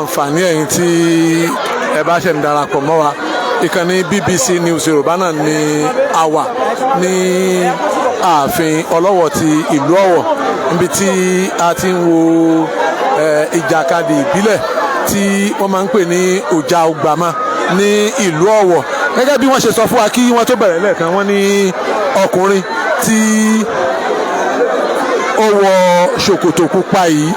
àǹfààní ẹ̀yin tí ẹ bá ṣe ń darapọ̀ mọ́ wa ìkànnì BBC News Yorùbá náà ni a wà ní ààfin Ọlọ́wọ̀ ti ìlú Ọ̀wọ̀ níbi tí a ti ń wo ìjàkadì ìbílẹ̀ tí wọ́n máa ń pè ní ọjà ògbàmà ní ìlú Ọ̀wọ̀. Gẹ́gẹ́ bí wọ́n ṣe sọ fún wa kí wọ́n tó bẹ̀rẹ̀ lẹ́ẹ̀kan, wọ́n ní ọkùnrin tí ó wọ ṣòkòtò pupa yìí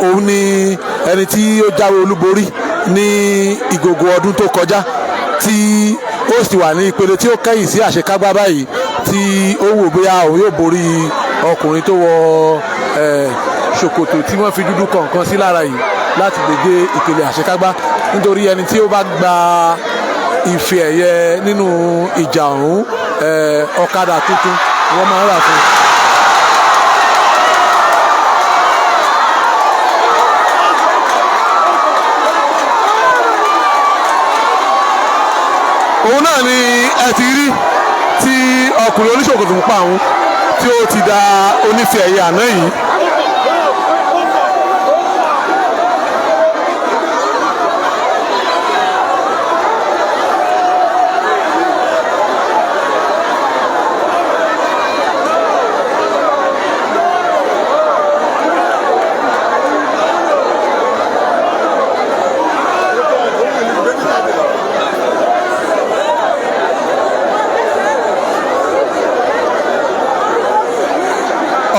òun ni ẹni tí ó jáwé olúborí ní ìgògò ọdún tó kọjá tí ó sì wà ní ìpele tí ó kẹ́yìn sí àṣekágbá báyìí tí ó wò bóyá òun yóò borí ọkùnrin tó wọ ṣòkòtò tí wọ́n fi dúdú kọ̀ọ̀kan sí lára yìí láti lè dé ìpele àṣekágbá, nítorí ẹni tí ó bá gba ife ẹ̀yẹ nínú ìjà ọ̀hún ọ̀kadà tuntun wọ́n máa ń rà fún un. òun náà ni ẹ ti rí tí ọkùnrin oníṣòkòtò pupa ọ̀hún tí ó ti da onífẹ́ ẹ̀yẹ àná yìí.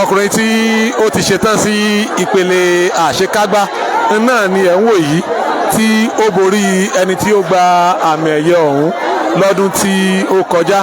ọkùnrin tí ó ti ṣetán sí ìpele àṣekágbá náà ni ẹ̀ ń wò yìí tí ó borí ẹni tí ó gba àmì ẹ̀yẹ ọ̀hún lọ́dún tí ó kọjá.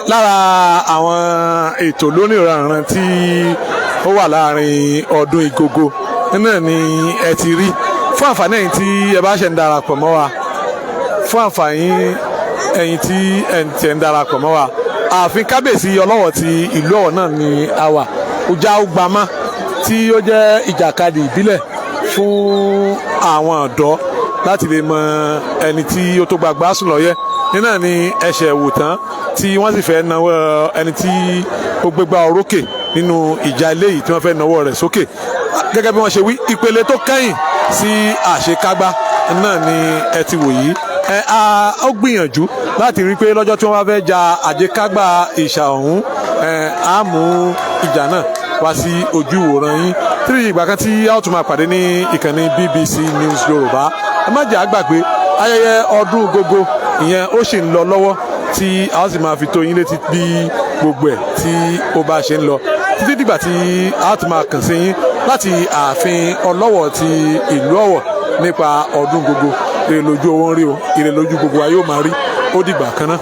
lára àwọn ètò lónìí tí ó wà láàrin ọdún Ìgògò náà ni ẹ ti rí fún àǹfààní ẹ̀yin tí ẹ bá ṣe ń darapọ̀ mọ́ wa, fún àǹfààní ẹ̀yin tí ẹ ń darapọ̀ mọ́ wa, ààfin kábíyèsí Ọlọ́wọ̀ ti ìlú Ọ̀wọ̀ náà ni a wà. ọjà ògbàmà tí ó jẹ́ ìjàkadì ìbílẹ̀ fún àwọn ọ̀dọ́ láti lè mọ ẹni tí ó tó gbàgbá sùn lọ́yẹ́ nínú ni ẹsẹ̀ wò tán tí wọ́n sì fẹ́ náwó ẹni tí ó gbégbá orókè nínú ìjà eléyìí tí wọ́n fẹ́ náwó rẹ̀ sókè. Gẹ́gẹ́ bí wọ́n ṣe wí, ìpele tó kẹ́yìn sí àṣekágbá náà ni ẹ ti wò yìí. Ó gbìyànjú láti rí i pé lọ́jọ́ tí wọ́n bá fẹ́ ja àṣekágbá ìṣà ọ̀hún, á mú ìjà náà wá sí ojú ìwòran yín. Tí ìgbà kan tí a ó tún máa pàdé ní ìkànnì BBC News Yorùbá, ẹ má jẹ́ àgbàgbé ayẹyẹ ọdún Ìgògò ìyẹn ó sì ń lọ lọ́wọ́ tí a ó sì máa fi tó yín létí bí gbogbo ẹ̀ tí ó bá ṣe ń lọ títí dìgbà tí a ó tún máa kàn sí yín láti ààfin Ọlọ́wọ̀ ti ìlú Ọ̀wọ̀ nípa ọdún Ìgògò. Ire lójú owó ń rí o, ire lójú gbogbo wa yóò máa rí. Ó dìgbà kan náà.